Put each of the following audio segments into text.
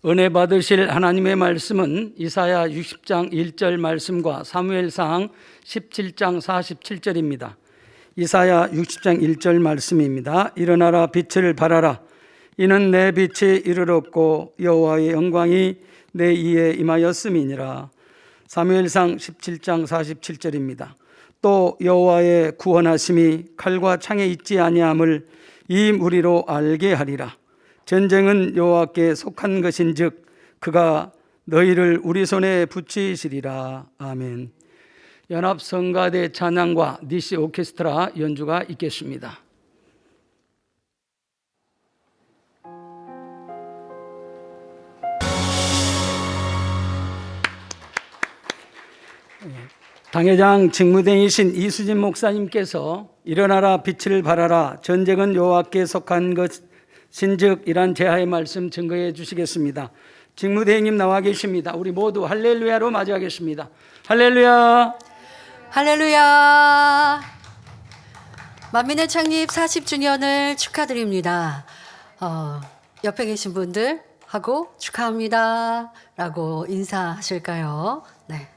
은혜 받으실 하나님의 말씀은 이사야 60장 1절 말씀과 사무엘상 17장 47절입니다. 이사야 60장 1절 말씀입니다. 일어나라 빛을 발하라. 이는 내 빛이 이르렀고 여호와의 영광이 내 이에 임하였음이니라. 사무엘상 17장 47절입니다. 또 여호와의 구원하심이 칼과 창에 있지 아니함을 이 무리로 알게 하리라. 전쟁은 여호와께 속한 것인즉 그가 너희를 우리 손에 붙이시리라. 아멘. 연합성가대 찬양과 니시 오케스트라 연주가 있겠습니다. 당회장 직무대행이신 이수진 목사님께서 일어나라 빛을 발하라 전쟁은 여호와께 속한 것인즉 이란 제하의 말씀 증거해 주시겠습니다. 직무대행님 나와 계십니다. 우리 모두 할렐루야로 맞이하겠습니다. 할렐루야. 할렐루야. 만민의 창립 40주년을 축하드립니다. 옆에 계신 분들 하고 축하합니다 라고 인사하실까요? 네.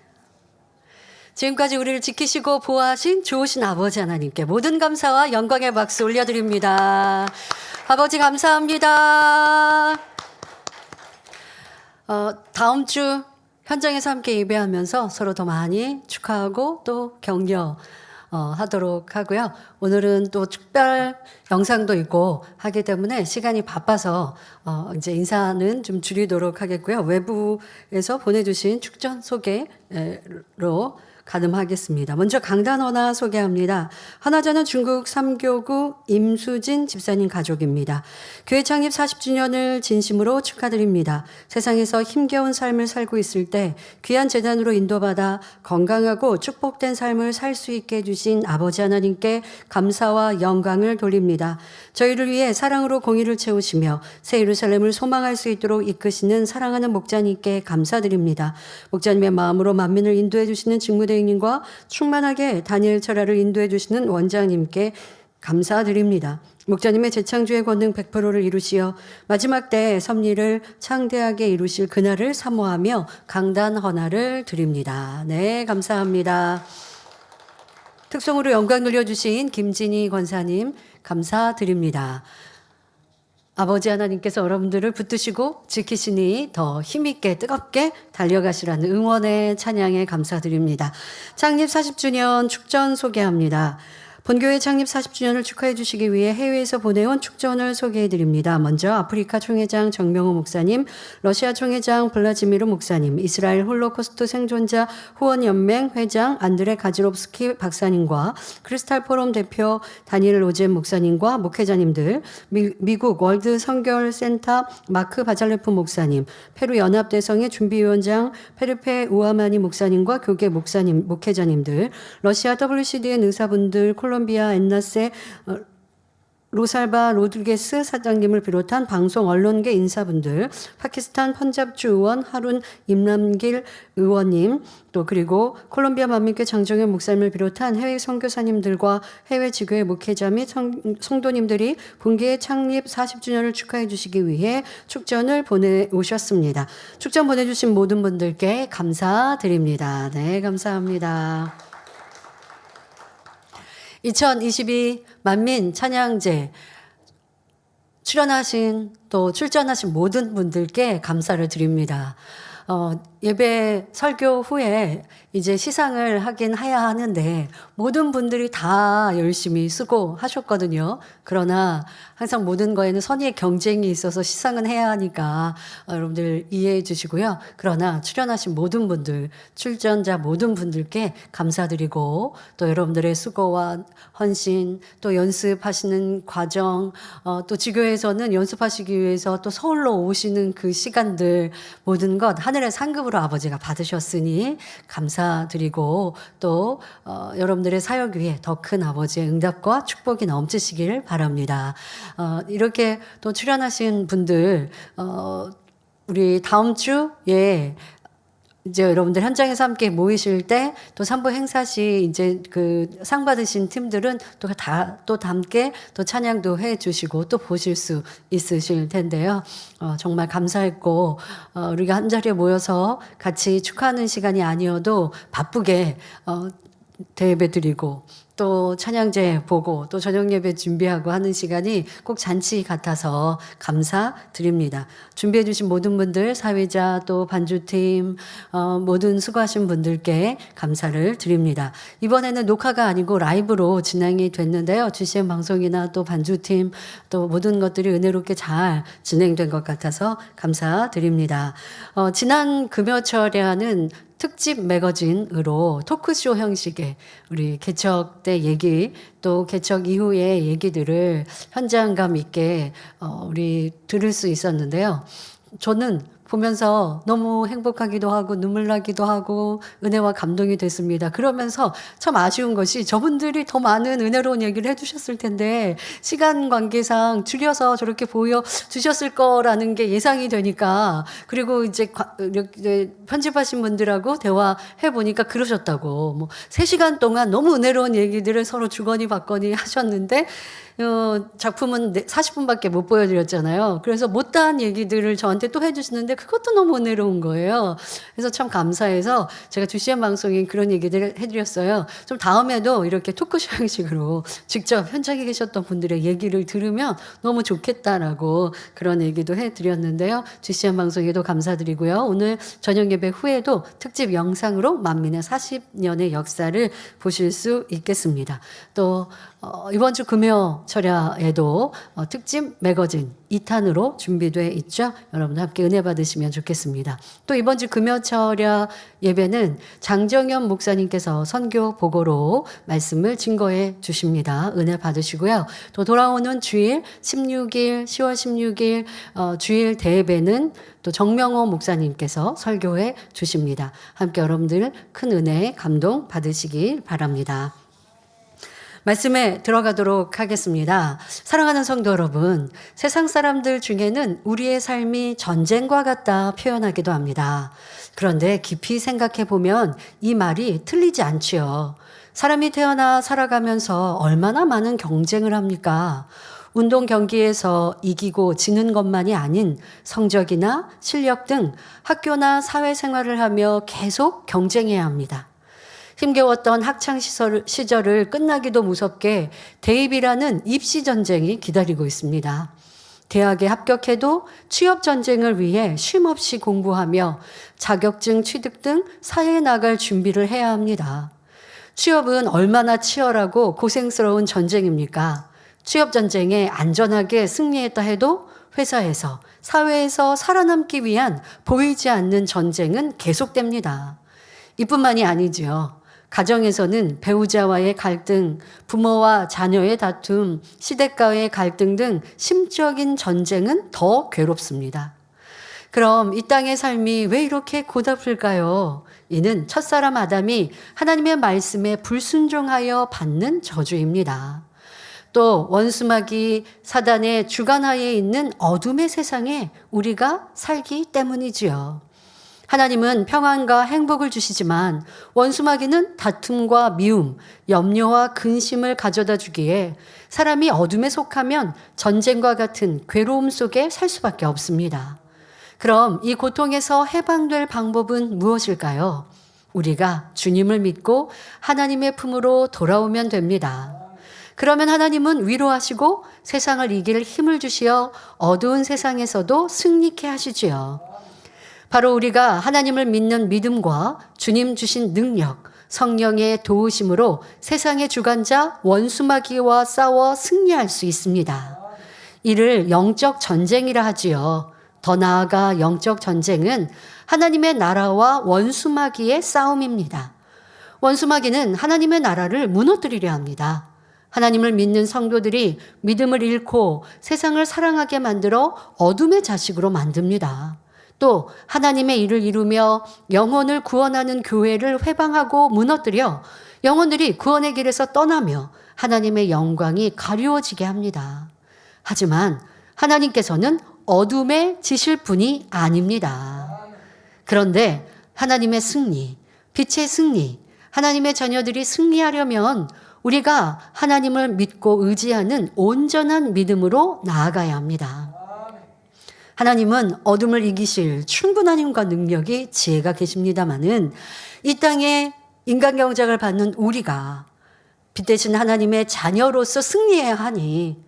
지금까지 우리를 지키시고 보호하신 좋으신 아버지 하나님께 모든 감사와 영광의 박수 올려드립니다. 아버지 감사합니다. 다음 주 현장에서 함께 예배하면서 서로 더 많이 축하하고 또 격려 하도록 하고요. 오늘은 또 특별 영상도 있고 하기 때문에 시간이 바빠서 이제 인사는 좀 줄이도록 하겠고요. 외부에서 보내주신 축전 소개로 가늠하겠습니다. 먼저 강단 헌화 소개합니다. 헌화자는 중국 삼교구 임수진 집사님 가족입니다. 교회 창립 40주년을 진심으로 축하드립니다. 세상에서 힘겨운 삶을 살고 있을 때 귀한 재단으로 인도받아 건강하고 축복된 삶을 살 수 있게 해주신 아버지 하나님께 감사와 영광을 돌립니다. 저희를 위해 사랑으로 공의를 채우시며 새 예루살렘을 소망할 수 있도록 이끄시는 사랑하는 목자님께 감사드립니다. 목자님의 마음으로 만민을 인도해 주시는 직무대행님과 충만하게 다니엘 철야를 인도해 주시는 원장님께 감사드립니다. 목자님의 재창조의 권능 100%를 이루시어 마지막 때의 섭리를 창대하게 이루실 그날을 사모하며 강단 헌화를 드립니다. 네, 감사합니다. 특성으로 영광 돌려주신 김진희 권사님 감사드립니다. 아버지 하나님께서 여러분들을 붙드시고 지키시니 더 힘있게 뜨겁게 달려가시라는 응원의 찬양에 감사드립니다. 창립 40주년 축전 소개합니다. 본교회 창립 40주년을 축하해 주시기 위해 해외에서 보내온 축전을 소개해 드립니다. 먼저 아프리카 총회장 정명호 목사님, 러시아 총회장 블라지미르 목사님, 이스라엘 홀로코스트 생존자 후원연맹 회장 안드레 가지롭스키 박사님과 크리스탈 포럼 대표 다니엘 로젠 목사님과 목회자님들, 미국 월드 선결센터 마크 바잘레프 목사님, 페루 연합대성의 준비위원장 페르페 우아마니 목사님과 교계 목사님, 목회자님들, 러시아 WCDN 의사분들, 콜롬비아 엔나세 로살바 로드리게스 사장님을 비롯한 방송 언론계 인사분들, 파키스탄 펀잡주 의원 하룬 임람길 의원님, 또 그리고 콜롬비아 만민교회 장정현 목사님을 비롯한 해외 선교사님들과 해외 지교회 목회자 및 성도님들이 본교회 창립 40주년을 축하해 주시기 위해 축전을 보내오셨습니다. 축전 보내주신 모든 분들께 감사드립니다. 네, 감사합니다. 2022 만민 찬양제 출연하신 또 출전하신 모든 분들께 감사를 드립니다. 예배 설교 후에 이제 시상을 하긴 해야 하는데 모든 분들이 다 열심히 수고하셨거든요. 그러나 항상 모든 거에는 선의의 경쟁이 있어서 시상은 해야 하니까 여러분들 이해해 주시고요. 그러나 출연하신 모든 분들, 출전자 모든 분들께 감사드리고 또 여러분들의 수고와 헌신, 또 연습하시는 과정, 또 지교에서는 연습하시기 위해서 또 서울로 오시는 그 시간들 모든 것 하늘의 상급으로 아버지가 받으셨으니 감사드리고 또 여러분들의 사역 위에 더 큰 아버지의 응답과 축복이 넘치시길 바랍니다. 이렇게 또 출연하신 분들 우리 다음 주에 이제 여러분들 현장에서 함께 모이실 때 또 산부 행사 시 이제 그 상 받으신 팀들은 또 함께 또 찬양도 해 주시고 또 보실 수 있으실 텐데요. 정말 감사했고, 우리가 한 자리에 모여서 같이 축하하는 시간이 아니어도 바쁘게 대예배 드리고 또 찬양제 보고 또 저녁 예배 준비하고 하는 시간이 꼭 잔치 같아서 감사드립니다. 준비해 주신 모든 분들, 사회자 또 반주팀 모든 수고하신 분들께 감사를 드립니다. 이번에는 녹화가 아니고 라이브로 진행이 됐는데요. GCN 방송이나 또 반주팀 또 모든 것들이 은혜롭게 잘 진행된 것 같아서 감사드립니다. 지난 금요철에는 특집 매거진으로 토크쇼 형식의 우리 개척 때 얘기 또 개척 이후의 얘기들을 현장감 있게 우리 들을 수 있었는데요. 저는 보면서 너무 행복하기도 하고 눈물 나기도 하고 은혜와 감동이 됐습니다. 그러면서 참 아쉬운 것이 저분들이 더 많은 은혜로운 얘기를 해주셨을 텐데 시간 관계상 줄여서 저렇게 보여주셨을 거라는 게 예상이 되니까, 그리고 이제 편집하신 분들하고 대화해 보니까 그러셨다고, 뭐 3시간 동안 너무 은혜로운 얘기들을 서로 주거니 받거니 하셨는데 작품은 40분밖에 못 보여드렸잖아요. 그래서 못다한 얘기들을 저한테 또 해주시는데 그것도 너무 은혜로운 거예요. 그래서 참 감사해서 제가 GCN 방송에 그런 얘기들을 해드렸어요. 좀 다음에도 이렇게 토크쇼 형식으로 직접 현장에 계셨던 분들의 얘기를 들으면 너무 좋겠다라고 그런 얘기도 해드렸는데요. GCN 방송에도 감사드리고요. 오늘 저녁 예배 후에도 특집 영상으로 만민의 40년의 역사를 보실 수 있겠습니다. 또 이번 주 금요철야에도 특집 매거진 2탄으로 준비되어 있죠. 여러분 함께 은혜 받으시면 좋겠습니다. 또 이번 주 금요철야 예배는 장정현 목사님께서 선교 보고로 말씀을 증거해 주십니다. 은혜 받으시고요. 또 돌아오는 주일 16일 10월 16일 주일 대예배는 또 정명호 목사님께서 설교해 주십니다. 함께 여러분들 큰 은혜 감동 받으시길 바랍니다. 말씀에 들어가도록 하겠습니다. 사랑하는 성도 여러분, 세상 사람들 중에는 우리의 삶이 전쟁과 같다 표현하기도 합니다. 그런데 깊이 생각해 보면 이 말이 틀리지 않지요. 사람이 태어나 살아가면서 얼마나 많은 경쟁을 합니까? 운동 경기에서 이기고 지는 것만이 아닌 성적이나 실력 등 학교나 사회생활을 하며 계속 경쟁해야 합니다. 힘겨웠던 학창 시절을 끝나기도 무섭게 대입이라는 입시 전쟁이 기다리고 있습니다. 대학에 합격해도 취업 전쟁을 위해 쉼없이 공부하며 자격증 취득 등 사회에 나갈 준비를 해야 합니다. 취업은 얼마나 치열하고 고생스러운 전쟁입니까? 취업 전쟁에 안전하게 승리했다 해도 회사에서, 사회에서 살아남기 위한 보이지 않는 전쟁은 계속됩니다. 이뿐만이 아니지요. 가정에서는 배우자와의 갈등, 부모와 자녀의 다툼, 시댁과의 갈등 등 심적인 전쟁은 더 괴롭습니다. 그럼 이 땅의 삶이 왜 이렇게 고달플까요? 이는 첫사람 아담이 하나님의 말씀에 불순종하여 받는 저주입니다. 또 원수마귀 사단의 주관하에 있는 어둠의 세상에 우리가 살기 때문이지요. 하나님은 평안과 행복을 주시지만 원수마귀는 다툼과 미움, 염려와 근심을 가져다 주기에 사람이 어둠에 속하면 전쟁과 같은 괴로움 속에 살 수밖에 없습니다. 그럼 이 고통에서 해방될 방법은 무엇일까요? 우리가 주님을 믿고 하나님의 품으로 돌아오면 됩니다. 그러면 하나님은 위로하시고 세상을 이길 힘을 주시어 어두운 세상에서도 승리케 하시지요. 바로 우리가 하나님을 믿는 믿음과 주님 주신 능력, 성령의 도우심으로 세상의 주관자 원수마귀와 싸워 승리할 수 있습니다. 이를 영적 전쟁이라 하지요. 더 나아가 영적 전쟁은 하나님의 나라와 원수마귀의 싸움입니다. 원수마귀는 하나님의 나라를 무너뜨리려 합니다. 하나님을 믿는 성도들이 믿음을 잃고 세상을 사랑하게 만들어 어둠의 자식으로 만듭니다. 또 하나님의 일을 이루며 영혼을 구원하는 교회를 회방하고 무너뜨려 영혼들이 구원의 길에서 떠나며 하나님의 영광이 가리워지게 합니다. 하지만 하나님께서는 어둠에 지실 분이 아닙니다. 그런데 하나님의 승리, 빛의 승리, 하나님의 자녀들이 승리하려면 우리가 하나님을 믿고 의지하는 온전한 믿음으로 나아가야 합니다. 하나님은 어둠을 이기실 충분한 힘과 능력이 지혜가 계십니다마는 이 땅에 인간 경작을 받는 우리가 빛 대신 하나님의 자녀로서 승리해야 하니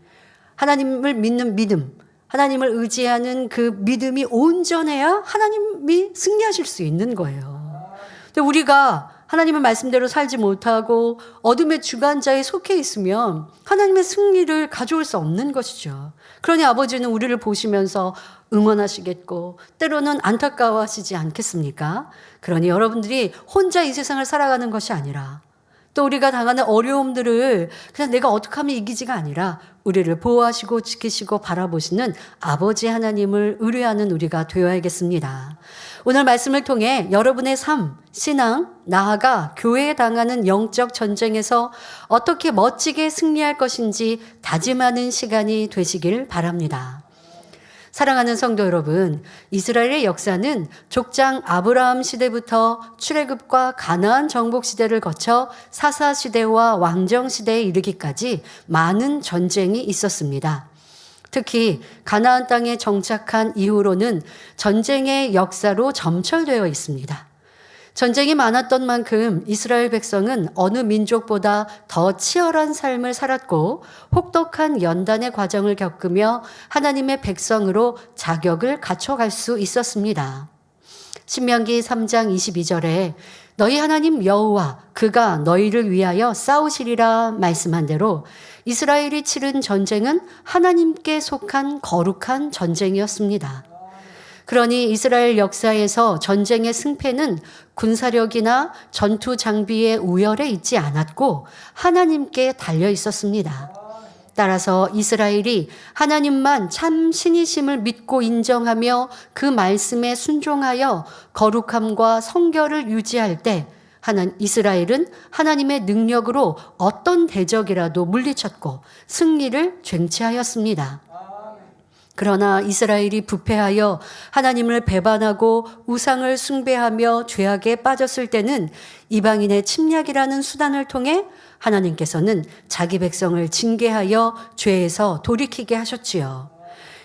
하나님을 믿는 믿음, 하나님을 의지하는 그 믿음이 온전해야 하나님이 승리하실 수 있는 거예요. 근데 우리가 하나님의 말씀대로 살지 못하고 어둠의 주관자에 속해 있으면 하나님의 승리를 가져올 수 없는 것이죠. 그러니 아버지는 우리를 보시면서 응원하시겠고 때로는 안타까워하시지 않겠습니까? 그러니 여러분들이 혼자 이 세상을 살아가는 것이 아니라 또 우리가 당하는 어려움들을 그냥 내가 어떻게 하면 이기지가 아니라 우리를 보호하시고 지키시고 바라보시는 아버지 하나님을 의뢰하는 우리가 되어야겠습니다. 오늘 말씀을 통해 여러분의 삶, 신앙, 나아가 교회에 당하는 영적 전쟁에서 어떻게 멋지게 승리할 것인지 다짐하는 시간이 되시길 바랍니다. 사랑하는 성도 여러분, 이스라엘의 역사는 족장 아브라함 시대부터 출애굽과 가나안 정복 시대를 거쳐 사사 시대와 왕정 시대에 이르기까지 많은 전쟁이 있었습니다. 특히 가나안 땅에 정착한 이후로는 전쟁의 역사로 점철되어 있습니다. 전쟁이 많았던 만큼 이스라엘 백성은 어느 민족보다 더 치열한 삶을 살았고 혹독한 연단의 과정을 겪으며 하나님의 백성으로 자격을 갖춰갈 수 있었습니다. 신명기 3장 22절에 너희 하나님 여호와 그가 너희를 위하여 싸우시리라 말씀한 대로 이스라엘이 치른 전쟁은 하나님께 속한 거룩한 전쟁이었습니다. 그러니 이스라엘 역사에서 전쟁의 승패는 군사력이나 전투 장비의 우열에 있지 않았고 하나님께 달려 있었습니다. 따라서 이스라엘이 하나님만 참 신이심을 믿고 인정하며 그 말씀에 순종하여 거룩함과 성결을 유지할 때 이스라엘은 하나님의 능력으로 어떤 대적이라도 물리쳤고 승리를 쟁취하였습니다. 그러나 이스라엘이 부패하여 하나님을 배반하고 우상을 숭배하며 죄악에 빠졌을 때는 이방인의 침략이라는 수단을 통해 하나님께서는 자기 백성을 징계하여 죄에서 돌이키게 하셨지요.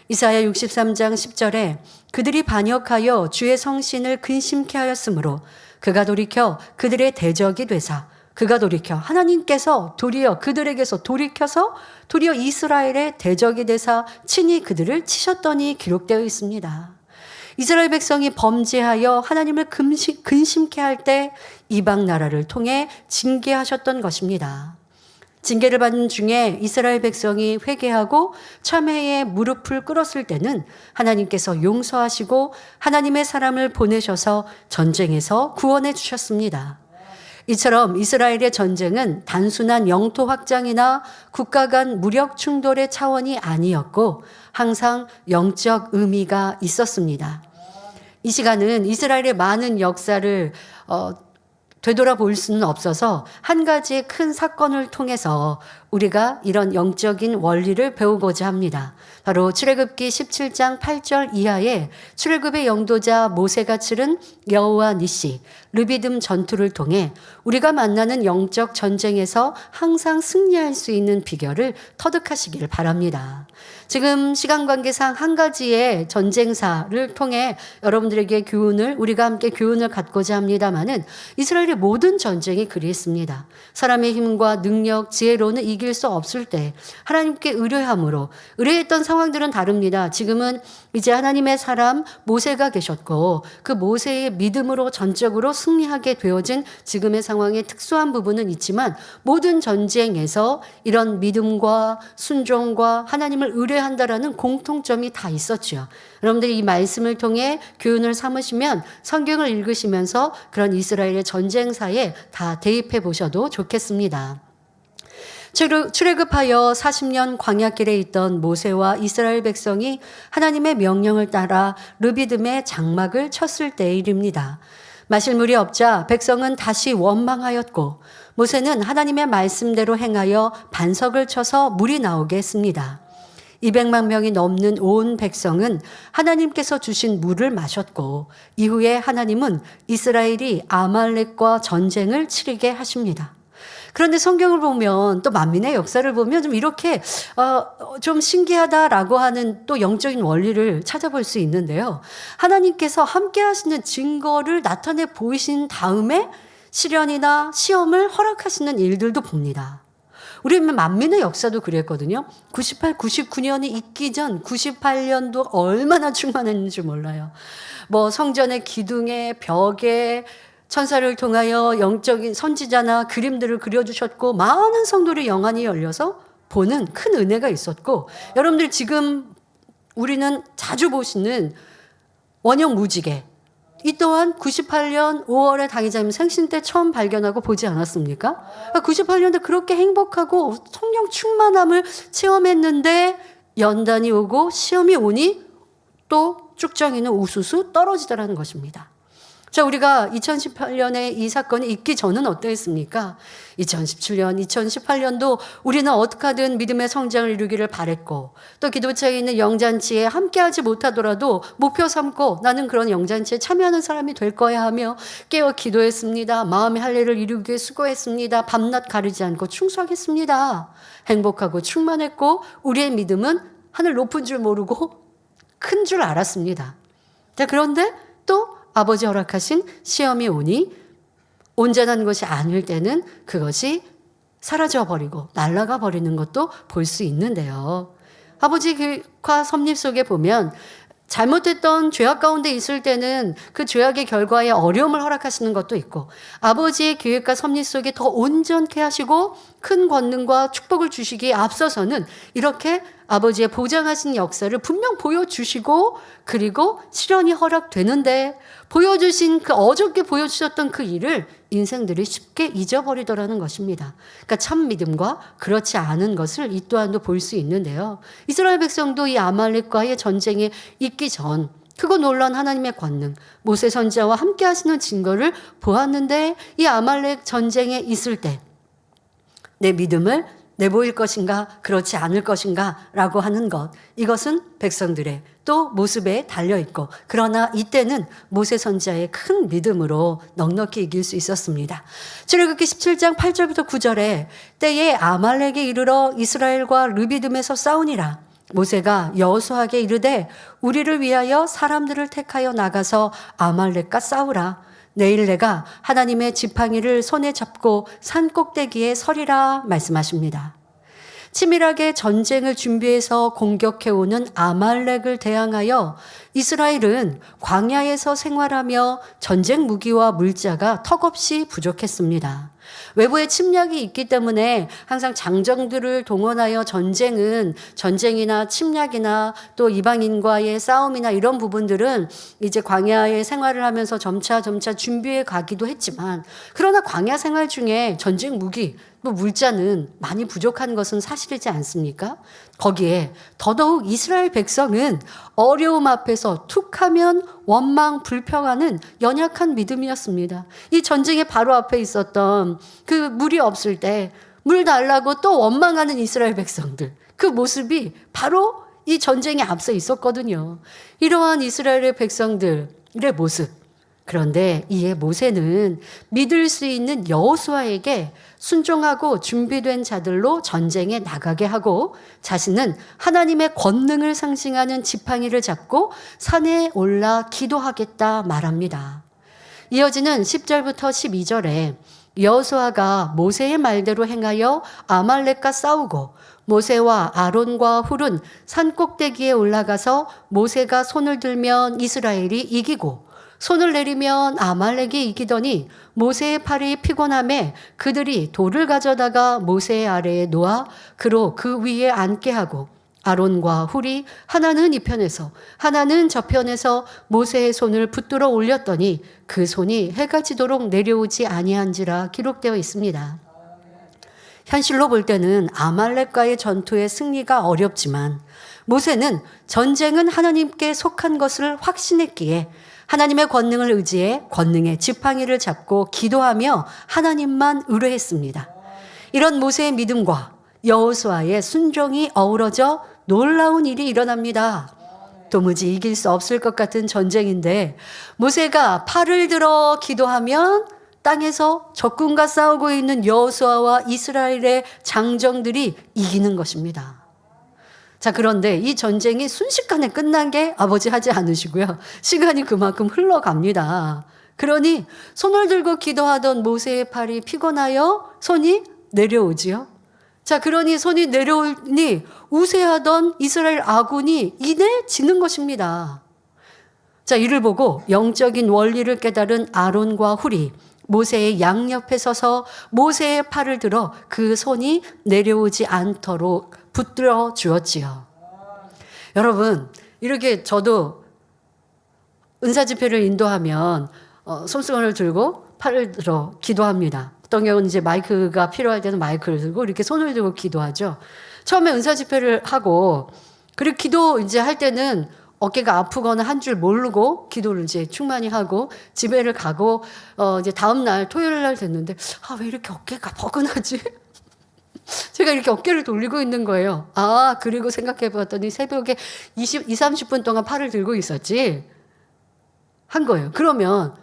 이사야 63장 10절에 그들이 반역하여 주의 성신을 근심케 하였으므로 그가 돌이켜 그들의 대적이 되사 그가 돌이켜 하나님께서 도리어 그들에게서 돌이켜서 도리어 이스라엘의 대적이 되사 친히 그들을 치셨더니 기록되어 있습니다. 이스라엘 백성이 범죄하여 하나님을 근심케 할 때 이방 나라를 통해 징계하셨던 것입니다. 징계를 받는 중에 이스라엘 백성이 회개하고 참회에 무릎을 꿇었을 때는 하나님께서 용서하시고 하나님의 사람을 보내셔서 전쟁에서 구원해 주셨습니다. 이처럼 이스라엘의 전쟁은 단순한 영토 확장이나 국가 간 무력 충돌의 차원이 아니었고 항상 영적 의미가 있었습니다. 이 시간은 이스라엘의 많은 역사를 되돌아볼 수는 없어서 한 가지의 큰 사건을 통해서 우리가 이런 영적인 원리를 배우고자 합니다. 바로 출애굽기 17장 8절 이하에 출애굽의 영도자 모세가 치른 여호와 니시, 르비딤 전투를 통해 우리가 만나는 영적 전쟁에서 항상 승리할 수 있는 비결을 터득하시길 바랍니다. 지금 시간 관계상 한 가지의 전쟁사를 통해 여러분들에게 우리가 함께 교훈을 갖고자 합니다마는 이스라엘의 모든 전쟁이 그리했습니다. 사람의 힘과 능력, 지혜로는 이길 수 없을 때 하나님께 의뢰함으로 의뢰했던 상황들은 다릅니다. 지금은 이제 하나님의 사람 모세가 계셨고 그 모세의 믿음으로 전적으로 승리하게 되어진 지금의 상황의 특수한 부분은 있지만 모든 전쟁에서 이런 믿음과 순종과 하나님을 의뢰한다라는 공통점이 다 있었죠. 여러분들이 이 말씀을 통해 교훈을 삼으시면 성경을 읽으시면서 그런 이스라엘의 전쟁사에 다 대입해 보셔도 좋겠습니다. 출애굽하여 40년 광야길에 있던 모세와 이스라엘 백성이 하나님의 명령을 따라 르비딤의 장막을 쳤을 때의 일입니다. 마실 물이 없자 백성은 다시 원망하였고 모세는 하나님의 말씀대로 행하여 반석을 쳐서 물이 나오게 했습니다. 200만 명이 넘는 온 백성은 하나님께서 주신 물을 마셨고 이후에 하나님은 이스라엘이 아말렉과 전쟁을 치르게 하십니다. 그런데 성경을 보면 또 만민의 역사를 보면 좀 이렇게 좀 신기하다라고 하는 또 영적인 원리를 찾아볼 수 있는데요. 하나님께서 함께 하시는 증거를 나타내 보이신 다음에 시련이나 시험을 허락하시는 일들도 봅니다. 우리 만민의 역사도 그랬거든요. 98, 99년이 있기 전 98년도 얼마나 충만했는지 몰라요. 뭐 성전의 기둥에 벽에 천사를 통하여 영적인 선지자나 그림들을 그려주셨고 많은 성도의 영안이 열려서 보는 큰 은혜가 있었고 여러분들 지금 우리는 자주 보시는 원형 무지개 이 또한 98년 5월에 당의자님 생신 때 처음 발견하고 보지 않았습니까? 98년도 그렇게 행복하고 성령 충만함을 체험했는데 연단이 오고 시험이 오니 또 쭉정이는 우수수 떨어지더라는 것입니다. 자, 우리가 2018년에 이 사건이 있기 전은 어떠했습니까? 2017년, 2018년도 우리는 어떻게든 믿음의 성장을 이루기를 바랬고 또 기도처에 있는 영잔치에 함께하지 못하더라도 목표 삼고 나는 그런 영잔치에 참여하는 사람이 될 거야 하며 깨어 기도했습니다. 마음의 할례를 이루기 위해 수고했습니다. 밤낮 가리지 않고 충성했습니다. 행복하고 충만했고 우리의 믿음은 하늘 높은 줄 모르고 큰 줄 알았습니다. 자, 그런데 또 아버지 허락하신 시험이 오니 온전한 것이 아닐 때는 그것이 사라져버리고 날아가 버리는 것도 볼 수 있는데요. 아버지 계획과 섭리 속에 보면 잘못했던 죄악 가운데 있을 때는 그 죄악의 결과에 어려움을 허락하시는 것도 있고 아버지의 계획과 섭리 속에 더 온전케 하시고 큰 권능과 축복을 주시기에 앞서서는 이렇게 아버지의 보장하신 역사를 분명 보여주시고 그리고 시련이 허락되는데 보여주신 그 어저께 보여주셨던 그 일을 인생들이 쉽게 잊어버리더라는 것입니다. 그러니까 참 믿음과 그렇지 않은 것을 이 또한도 볼 수 있는데요. 이스라엘 백성도 이 아말렉과의 전쟁에 있기 전 크고 놀라운 하나님의 권능, 모세 선지자와 함께 하시는 증거를 보았는데 이 아말렉 전쟁에 있을 때 내 믿음을 내보일 것인가 그렇지 않을 것인가 라고 하는 것 이것은 백성들의 또 모습에 달려있고 그러나 이때는 모세 선지자의 큰 믿음으로 넉넉히 이길 수 있었습니다. 출애굽기 17장 8절부터 9절에 때에 아말렉에 이르러 이스라엘과 르비딤에서 싸우니라. 모세가 여호수아에게 이르되 우리를 위하여 사람들을 택하여 나가서 아말렉과 싸우라. 내일 내가 하나님의 지팡이를 손에 잡고 산 꼭대기에 서리라 말씀하십니다. 치밀하게 전쟁을 준비해서 공격해오는 아말렉을 대항하여 이스라엘은 광야에서 생활하며 전쟁 무기와 물자가 턱없이 부족했습니다. 외부의 침략이 있기 때문에 항상 장정들을 동원하여 전쟁이나 침략이나 또 이방인과의 싸움이나 이런 부분들은 이제 광야의 생활을 하면서 점차 준비해 가기도 했지만 그러나 광야 생활 중에 전쟁 무기 또 물자는 많이 부족한 것은 사실이지 않습니까? 거기에 더더욱 이스라엘 백성은 어려움 앞에서 툭하면 원망 불평하는 연약한 믿음이었습니다. 이 전쟁의 바로 앞에 있었던 그 물이 없을 때 물 달라고 또 원망하는 이스라엘 백성들 그 모습이 바로 이 전쟁에 앞서 있었거든요. 이러한 이스라엘의 백성들의 모습 그런데 이에 모세는 믿을 수 있는 여호수아에게 순종하고 준비된 자들로 전쟁에 나가게 하고 자신은 하나님의 권능을 상징하는 지팡이를 잡고 산에 올라 기도하겠다 말합니다. 이어지는 10절부터 12절에 여호수아가 모세의 말대로 행하여 아말렉과 싸우고 모세와 아론과 훌은 산 꼭대기에 올라가서 모세가 손을 들면 이스라엘이 이기고 손을 내리면 아말렉이 이기더니 모세의 팔이 피곤함에 그들이 돌을 가져다가 모세의 아래에 놓아 그로 그 위에 앉게 하고 아론과 훌이 하나는 이 편에서 하나는 저 편에서 모세의 손을 붙들어 올렸더니 그 손이 해가 지도록 내려오지 아니한지라 기록되어 있습니다. 현실로 볼 때는 아말렉과의 전투의 승리가 어렵지만 모세는 전쟁은 하나님께 속한 것을 확신했기에 하나님의 권능을 의지해 권능의 지팡이를 잡고 기도하며 하나님만 의뢰했습니다. 이런 모세의 믿음과 여호수아의 순종이 어우러져 놀라운 일이 일어납니다. 도무지 이길 수 없을 것 같은 전쟁인데 모세가 팔을 들어 기도하면 땅에서 적군과 싸우고 있는 여호수아와 이스라엘의 장정들이 이기는 것입니다. 자, 그런데 이 전쟁이 순식간에 끝난 게 아버지 하지 않으시고요. 시간이 그만큼 흘러갑니다. 그러니 손을 들고 기도하던 모세의 팔이 피곤하여 손이 내려오지요. 자, 그러니 손이 내려오니 우세하던 이스라엘 아군이 이내 지는 것입니다. 자, 이를 보고 영적인 원리를 깨달은 아론과 훌이 모세의 양옆에 서서 모세의 팔을 들어 그 손이 내려오지 않도록 붙들어 주었지요. 여러분, 이렇게 저도 은사 집회를 인도하면 손수건을 들고 팔을 들어 기도합니다. 어떤 경우는 이제 마이크가 필요할 때는 마이크를 들고 이렇게 손을 들고 기도하죠. 처음에 은사 집회를 하고 그리고 기도 이제 할 때는 어깨가 아프거나 한 줄 모르고 기도를 이제 충만히 하고 집에를 가고 이제 다음 날 토요일 날 됐는데 왜 이렇게 어깨가 뻐근하지? 제가 이렇게 어깨를 돌리고 있는 거예요. 그리고 생각해 봤더니 새벽에 30분 동안 팔을 들고 있었지 한 거예요. 그러면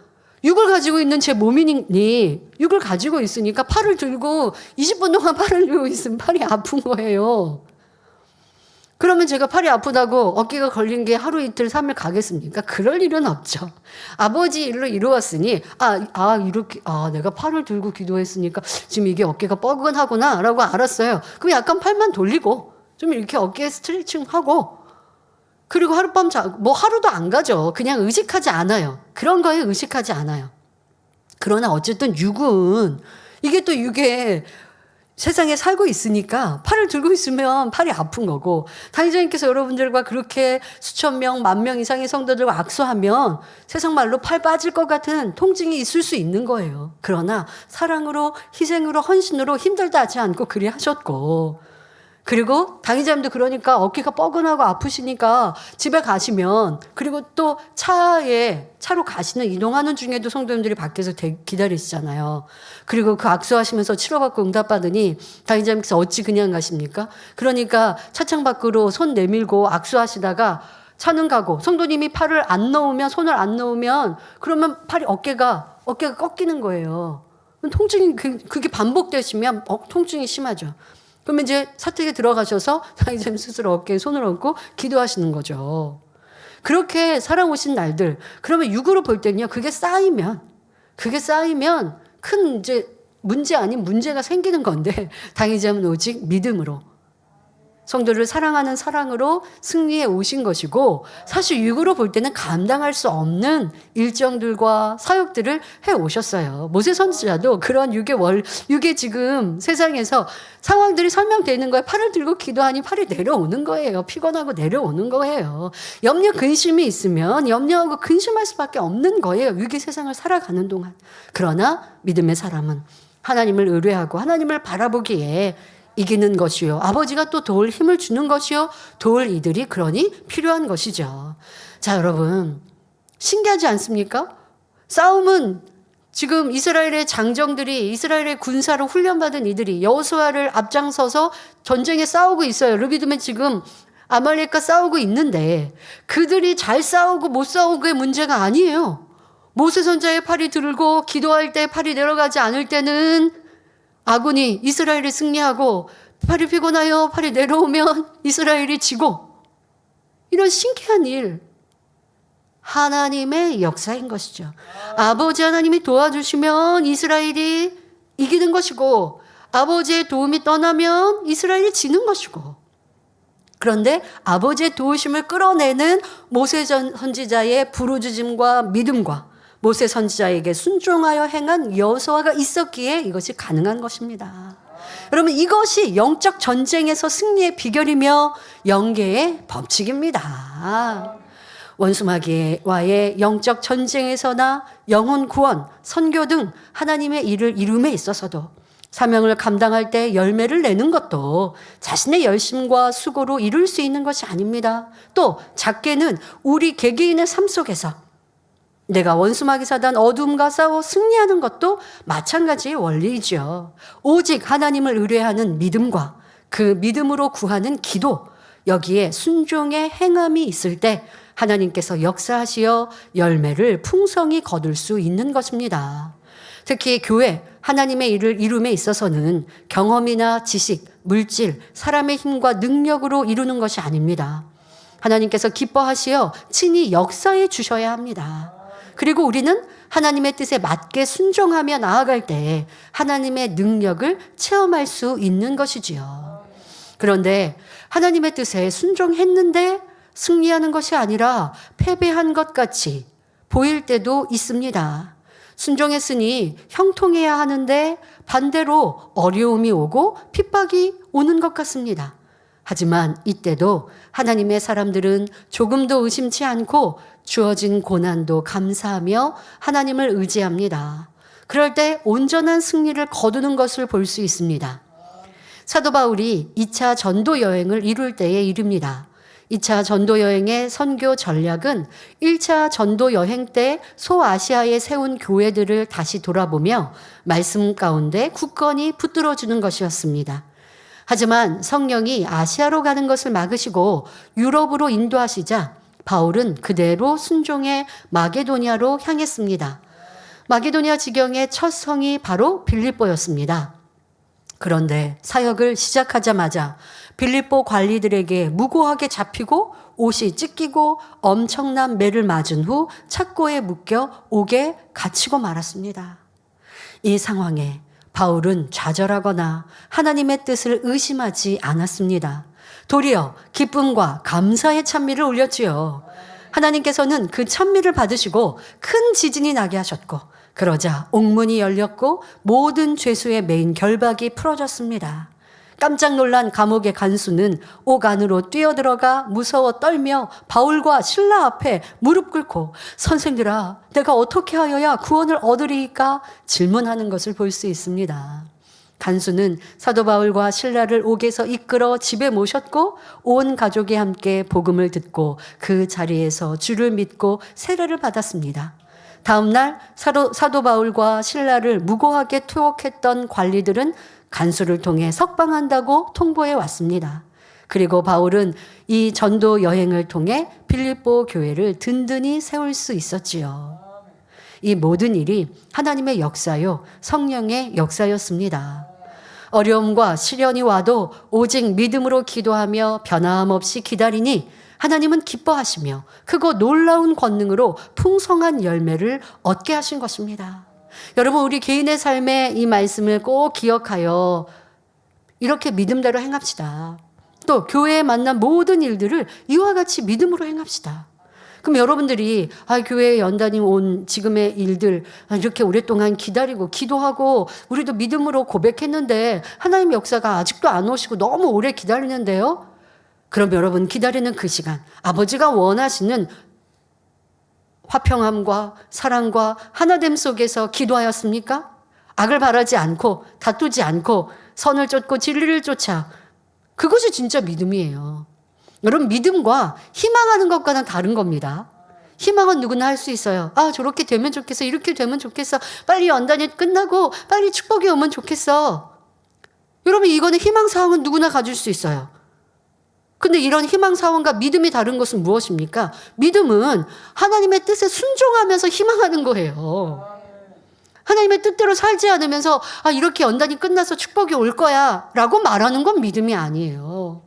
육을 가지고 있는 제 몸이니 육을 가지고 있으니까 팔을 들고 20분 동안 팔을 들고 있으면 팔이 아픈 거예요. 그러면 제가 팔이 아프다고 어깨가 걸린 게 하루 이틀 3일 가겠습니까? 그럴 일은 없죠. 아버지 일로 이루었으니 이렇게 내가 팔을 들고 기도했으니까 지금 이게 어깨가 뻐근하구나 라고 알았어요. 그럼 약간 팔만 돌리고 좀 이렇게 어깨 스트레칭 하고 그리고 하룻밤 하루도 안 가죠. 그냥 의식하지 않아요. 그런 거에 의식하지 않아요. 그러나 어쨌든 육은 이게 또 육에 세상에 살고 있으니까 팔을 들고 있으면 팔이 아픈 거고 당회장님께서 여러분들과 그렇게 수천 명, 10,000명 이상의 성도들과 악수하면 세상 말로 팔 빠질 것 같은 통증이 있을 수 있는 거예요. 그러나 사랑으로, 희생으로, 헌신으로 힘들다 하지 않고 그리 하셨고 그리고 당의자님도 그러니까 어깨가 뻐근하고 아프시니까 집에 가시면 그리고 또 차로 가시는 이동하는 중에도 성도님들이 밖에서 기다리시잖아요. 그리고 그 악수하시면서 치료받고 응답받으니 당의자님께서 어찌 그냥 가십니까? 그러니까 차창 밖으로 손 내밀고 악수하시다가 차는 가고 성도님이 팔을 안 넣으면 손을 안 넣으면 그러면 어깨가 꺾이는 거예요. 통증이 그게 반복되시면 통증이 심하죠. 그러면 이제 사택에 들어가셔서 당의자님 스스로 어깨에 손을 얹고 기도하시는 거죠. 그렇게 살아오신 날들. 그러면 육으로 볼 때는요. 그게 쌓이면 큰 이제 문제 아닌 문제가 생기는 건데 당의자는 오직 믿음으로 성도를 사랑하는 사랑으로 승리해 오신 것이고 사실 육으로 볼 때는 감당할 수 없는 일정들과 사역들을 해 오셨어요. 모세 선지자도 그런 육의 지금 세상에서 상황들이 설명되는 거예요. 팔을 들고 기도하니 팔이 내려오는 거예요. 피곤하고 내려오는 거예요. 염려 근심이 있으면 염려하고 근심할 수밖에 없는 거예요. 육의 세상을 살아가는 동안. 그러나 믿음의 사람은 하나님을 의뢰하고 하나님을 바라보기에 이기는 것이요. 아버지가 또 도울 힘을 주는 것이요. 도울 이들이 그러니 필요한 것이죠. 자, 여러분. 신기하지 않습니까? 싸움은 지금 이스라엘의 장정들이 이스라엘의 군사로 훈련받은 이들이 여호수아를 앞장서서 전쟁에 싸우고 있어요. 르비딤에 지금 아말렉과 싸우고 있는데 그들이 잘 싸우고 못 싸우고의 문제가 아니에요. 모세 선지자의 팔이 들고 기도할 때 팔이 내려가지 않을 때는 아군이 이스라엘이 승리하고 팔이 피곤하여 팔이 내려오면 이스라엘이 지고 이런 신기한 일 하나님의 역사인 것이죠. 아버지 하나님이 도와주시면 이스라엘이 이기는 것이고 아버지의 도움이 떠나면 이스라엘이 지는 것이고 그런데 아버지의 도우심을 끌어내는 모세 선지자의 부르짖음과 믿음과 모세 선지자에게 순종하여 행한 여호수아가 있었기에 이것이 가능한 것입니다. 여러분 이것이 영적 전쟁에서 승리의 비결이며 영계의 법칙입니다. 원수마귀와의 영적 전쟁에서나 영혼 구원, 선교 등 하나님의 일을 이룸에 있어서도 사명을 감당할 때 열매를 내는 것도 자신의 열심과 수고로 이룰 수 있는 것이 아닙니다. 또 작게는 우리 개개인의 삶 속에서 내가 원수마귀 사단 어둠과 싸워 승리하는 것도 마찬가지의 원리이죠. 오직 하나님을 의뢰하는 믿음과 그 믿음으로 구하는 기도, 여기에 순종의 행함이 있을 때 하나님께서 역사하시어 열매를 풍성히 거둘 수 있는 것입니다. 특히 교회, 하나님의 일을 이룸에 있어서는 경험이나 지식, 물질, 사람의 힘과 능력으로 이루는 것이 아닙니다. 하나님께서 기뻐하시어 친히 역사해 주셔야 합니다. 그리고 우리는 하나님의 뜻에 맞게 순종하며 나아갈 때 하나님의 능력을 체험할 수 있는 것이지요. 그런데 하나님의 뜻에 순종했는데 승리하는 것이 아니라 패배한 것 같이 보일 때도 있습니다. 순종했으니 형통해야 하는데 반대로 어려움이 오고 핍박이 오는 것 같습니다. 하지만 이때도 하나님의 사람들은 조금도 의심치 않고 주어진 고난도 감사하며 하나님을 의지합니다. 그럴 때 온전한 승리를 거두는 것을 볼 수 있습니다. 사도 바울이 2차 전도 여행을 이룰 때의 일입니다. 2차 전도 여행의 선교 전략은 1차 전도 여행 때 소아시아에 세운 교회들을 다시 돌아보며 말씀 가운데 굳건히 붙들어주는 것이었습니다. 하지만 성령이 아시아로 가는 것을 막으시고 유럽으로 인도하시자 바울은 그대로 순종해 마게도니아로 향했습니다. 마게도니아 지경의 첫 성이 바로 빌립보였습니다. 그런데 사역을 시작하자마자 빌립보 관리들에게 무고하게 잡히고 옷이 찢기고 엄청난 매를 맞은 후 착고에 묶여 옥에 갇히고 말았습니다. 이 상황에 바울은 좌절하거나 하나님의 뜻을 의심하지 않았습니다. 도리어 기쁨과 감사의 찬미를 올렸지요. 하나님께서는 그 찬미를 받으시고 큰 지진이 나게 하셨고 그러자 옥문이 열렸고 모든 죄수의 매인 결박이 풀어졌습니다. 깜짝 놀란 감옥의 간수는 옥 안으로 뛰어들어가 무서워 떨며 바울과 실라 앞에 무릎 꿇고 선생들아 내가 어떻게 하여야 구원을 얻으리이까 질문하는 것을 볼 수 있습니다. 간수는 사도 바울과 실라를 옥에서 이끌어 집에 모셨고 온 가족이 함께 복음을 듣고 그 자리에서 주를 믿고 세례를 받았습니다. 다음 날 사도 바울과 실라를 무고하게 투옥했던 관리들은 간수를 통해 석방한다고 통보해 왔습니다. 그리고 바울은 이 전도 여행을 통해 빌립보 교회를 든든히 세울 수 있었지요. 이 모든 일이 하나님의 역사요, 성령의 역사였습니다. 어려움과 시련이 와도 오직 믿음으로 기도하며 변함없이 기다리니 하나님은 기뻐하시며 크고 놀라운 권능으로 풍성한 열매를 얻게 하신 것입니다. 여러분, 우리 개인의 삶에 이 말씀을 꼭 기억하여 이렇게 믿음대로 행합시다. 또 교회에 만난 모든 일들을 이와 같이 믿음으로 행합시다. 그럼 여러분들이 교회에 연단이 온 지금의 일들 이렇게 오랫동안 기다리고 기도하고 우리도 믿음으로 고백했는데 하나님의 역사가 아직도 안 오시고 너무 오래 기다리는데요. 그럼 여러분 기다리는 그 시간 아버지가 원하시는 화평함과 사랑과 하나됨 속에서 기도하였습니까? 악을 바라지 않고 다투지 않고 선을 쫓고 진리를 쫓아 그것이 진짜 믿음이에요. 여러분 믿음과 희망하는 것과는 다른 겁니다. 희망은 누구나 할 수 있어요. 저렇게 되면 좋겠어. 이렇게 되면 좋겠어. 빨리 연단이 끝나고 빨리 축복이 오면 좋겠어. 여러분 이거는 희망사항은 누구나 가질 수 있어요. 근데 이런 희망사항과 믿음이 다른 것은 무엇입니까? 믿음은 하나님의 뜻에 순종하면서 희망하는 거예요. 하나님의 뜻대로 살지 않으면서 이렇게 연단이 끝나서 축복이 올 거야 라고 말하는 건 믿음이 아니에요.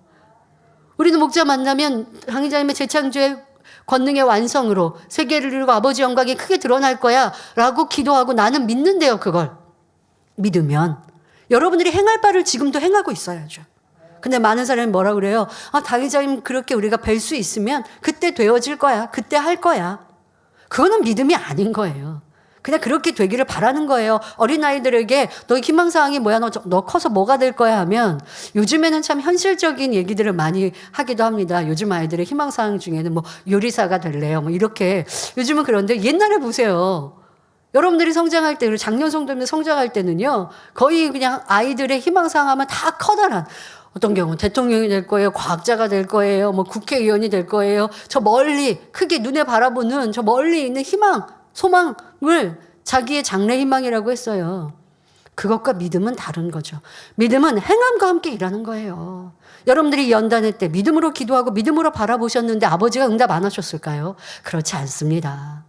우리는 목자 만나면 강의자님의 재창조의 권능의 완성으로 세계를 이루고 아버지 영광이 크게 드러날 거야 라고 기도하고 나는 믿는데요. 그걸 믿으면 여러분들이 행할 바를 지금도 행하고 있어야죠. 근데 많은 사람이 뭐라 그래요? 강의자님 그렇게 우리가 뵐 수 있으면 그때 되어질 거야. 그때 할 거야. 그거는 믿음이 아닌 거예요. 그냥 그렇게 되기를 바라는 거예요. 어린아이들에게 너 희망사항이 뭐야? 너 커서 뭐가 될 거야? 하면 요즘에는 참 현실적인 얘기들을 많이 하기도 합니다. 요즘 아이들의 희망사항 중에는 요리사가 될래요. 이렇게 요즘은 그런데 옛날에 보세요. 여러분들이 성장할 때, 그리고 작년 정도면 성장할 때는요, 거의 그냥 아이들의 희망사항 하면 다 커다란 어떤 경우는 대통령이 될 거예요. 과학자가 될 거예요. 국회의원이 될 거예요. 저 멀리 크게 눈에 바라보는 저 멀리 있는 희망, 소망을 자기의 장래 희망이라고 했어요. 그것과 믿음은 다른 거죠. 믿음은 행함과 함께 일하는 거예요. 여러분들이 연단회 때 믿음으로 기도하고 믿음으로 바라보셨는데 아버지가 응답 안 하셨을까요? 그렇지 않습니다.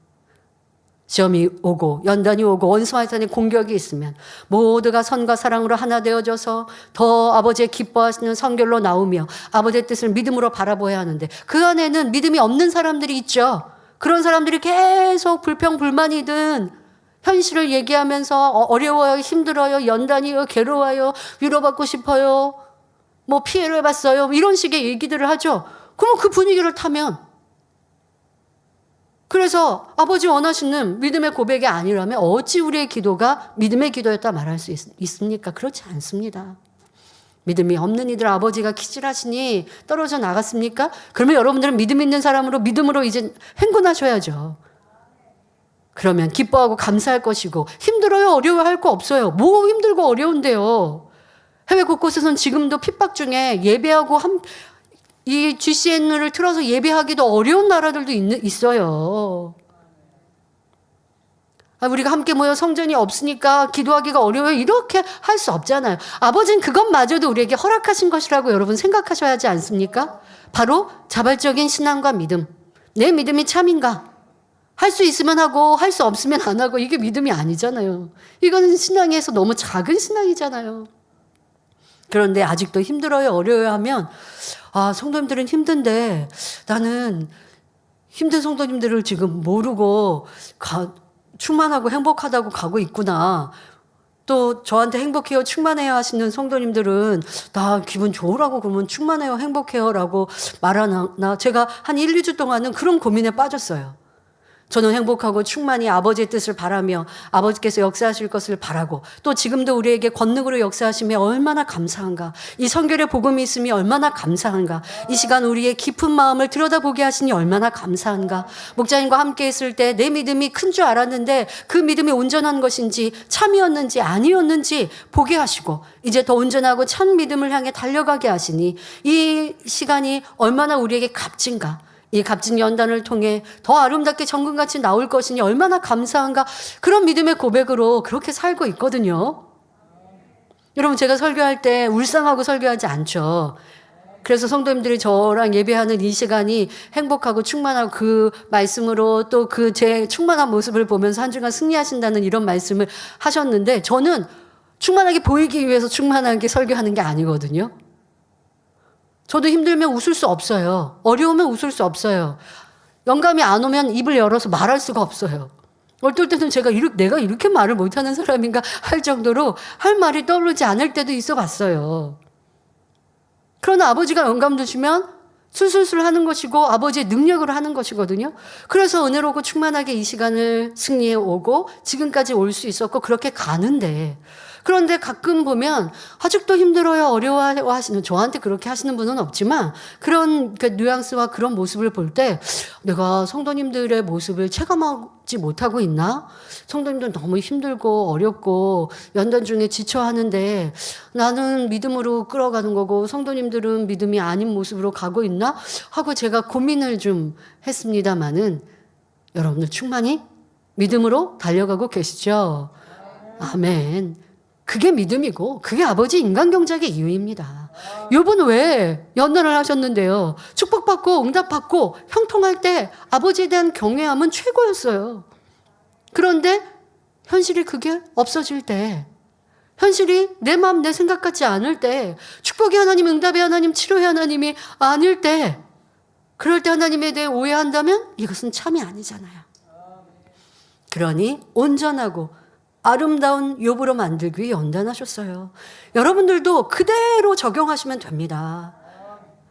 시험이 오고 연단이 오고 원수와 사탄의 공격이 있으면 모두가 선과 사랑으로 하나 되어져서 더 아버지의 기뻐하시는 성결로 나오며 아버지의 뜻을 믿음으로 바라보아야 하는데 그 안에는 믿음이 없는 사람들이 있죠. 그런 사람들이 계속 불평불만이든 현실을 얘기하면서 어려워요, 힘들어요, 연단이요, 괴로워요, 위로받고 싶어요, 뭐 피해를 봤어요, 이런 식의 얘기들을 하죠. 그러면 그 분위기를 타면, 그래서 아버지 원하시는 믿음의 고백이 아니라면 어찌 우리의 기도가 믿음의 기도였다 말할 수 있습니까? 그렇지 않습니다. 믿음이 없는 이들 아버지가 키질하시니 떨어져 나갔습니까? 그러면 여러분들은 믿음 있는 사람으로 믿음으로 이제 행군하셔야죠. 그러면 기뻐하고 감사할 것이고 힘들어요, 어려워할 거 없어요. 뭐 힘들고 어려운데요. 해외 곳곳에서는 지금도 핍박 중에 예배하고 이 GCN을 틀어서 예배하기도 어려운 나라들도 있어요. 우리가 함께 모여 성전이 없으니까 기도하기가 어려워요. 이렇게 할 수 없잖아요. 아버지는 그것마저도 우리에게 허락하신 것이라고 여러분 생각하셔야 하지 않습니까? 바로 자발적인 신앙과 믿음. 내 믿음이 참인가? 할 수 있으면 하고 할 수 없으면 안 하고 이게 믿음이 아니잖아요. 이거는 신앙에서 너무 작은 신앙이잖아요. 그런데 아직도 힘들어요, 어려워요 하면 성도님들은 힘든데 나는 힘든 성도님들을 지금 모르고 충만하고 행복하다고 가고 있구나. 또 저한테 행복해요, 충만해요 하시는 성도님들은 나 기분 좋으라고 그러면 충만해요, 행복해요 라고 말하나. 제가 한 1, 2주 동안은 그런 고민에 빠졌어요. 저는 행복하고 충만히 아버지의 뜻을 바라며 아버지께서 역사하실 것을 바라고 또 지금도 우리에게 권능으로 역사하시며 얼마나 감사한가. 이 성결의 복음이 있음이 얼마나 감사한가. 이 시간 우리의 깊은 마음을 들여다보게 하시니 얼마나 감사한가. 목자님과 함께 있을 때 내 믿음이 큰 줄 알았는데 그 믿음이 온전한 것인지 참이었는지 아니었는지 보게 하시고 이제 더 온전하고 참 믿음을 향해 달려가게 하시니 이 시간이 얼마나 우리에게 값진가. 이 값진 연단을 통해 더 아름답게 정금같이 나올 것이니 얼마나 감사한가. 그런 믿음의 고백으로 그렇게 살고 있거든요. 여러분 제가 설교할 때 울상하고 설교하지 않죠. 그래서 성도님들이 저랑 예배하는 이 시간이 행복하고 충만하고 그 말씀으로 또 그 제 충만한 모습을 보면서 한 주간 승리하신다는 이런 말씀을 하셨는데 저는 충만하게 보이기 위해서 충만하게 설교하는 게 아니거든요. 저도 힘들면 웃을 수 없어요. 어려우면 웃을 수 없어요. 영감이 안 오면 입을 열어서 말할 수가 없어요. 어떨 때는 내가 이렇게 말을 못하는 사람인가 할 정도로 할 말이 떠오르지 않을 때도 있어 봤어요. 그러나 아버지가 영감 주시면 술술술 하는 것이고 아버지의 능력으로 하는 것이거든요. 그래서 은혜롭고 충만하게 이 시간을 승리해 오고 지금까지 올 수 있었고 그렇게 가는데 그런데 가끔 보면 아직도 힘들어요, 어려워하시는, 저한테 그렇게 하시는 분은 없지만 그런 그 뉘앙스와 그런 모습을 볼 때 내가 성도님들의 모습을 체감하지 못하고 있나? 성도님들 너무 힘들고 어렵고 연단 중에 지쳐하는데 나는 믿음으로 끌어가는 거고 성도님들은 믿음이 아닌 모습으로 가고 있나? 하고 제가 고민을 좀 했습니다마는 여러분들 충만히 믿음으로 달려가고 계시죠? 아멘. 그게 믿음이고 그게 아버지 인간경작의 이유입니다. 욥은 왜 연단을 하셨는데요? 축복받고 응답받고 형통할 때 아버지에 대한 경외함은 최고였어요. 그런데 현실이 그게 없어질 때, 현실이 내 마음 내 생각 같지 않을 때, 축복의 하나님, 응답의 하나님, 치료의 하나님이 아닐 때, 그럴 때 하나님에 대해 오해한다면 이것은 참이 아니잖아요. 그러니 온전하고 아름다운 욥으로 만들기 위해 연단하셨어요. 여러분들도 그대로 적용하시면 됩니다.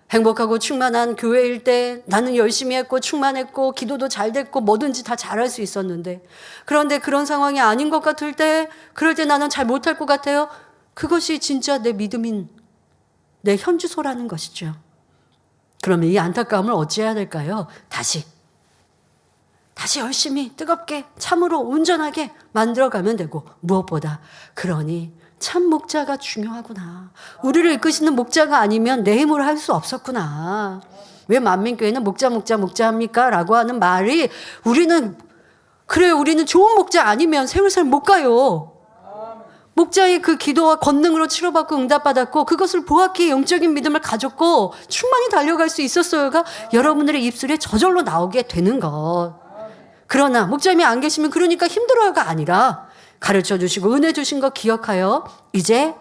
행복하고 충만한 교회일 때 나는 열심히 했고 충만했고 기도도 잘 됐고 뭐든지 다 잘할 수 있었는데 그런데 그런 상황이 아닌 것 같을 때 그럴 때 나는 잘 못할 것 같아요. 그것이 진짜 내 믿음인 내 현주소라는 것이죠. 그러면 이 안타까움을 어찌해야 될까요? 다시 열심히 뜨겁게 참으로 온전하게 만들어가면 되고 무엇보다 그러니 참 목자가 중요하구나. 우리를 이끄시는 목자가 아니면 내 힘으로 할 수 없었구나. 왜 만민교회는 목자 합니까? 라고 하는 말이 우리는 좋은 목자 아니면 세월살 못 가요. 목자의 그 기도와 권능으로 치료받고 응답받았고 그것을 보았기에 영적인 믿음을 가졌고 충만히 달려갈 수 있었어요가 여러분들의 입술에 저절로 나오게 되는 것. 그러나 목자님이 안 계시면 그러니까 힘들어요가 아니라 가르쳐 주시고 은혜 주신 거 기억하여 이제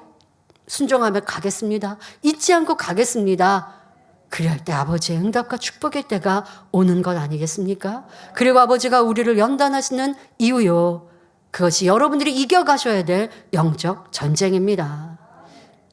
순종하며 가겠습니다. 잊지 않고 가겠습니다. 그럴 때 아버지의 응답과 축복의 때가 오는 것 아니겠습니까? 그리고 아버지가 우리를 연단하시는 이유요. 그것이 여러분들이 이겨가셔야 될 영적 전쟁입니다.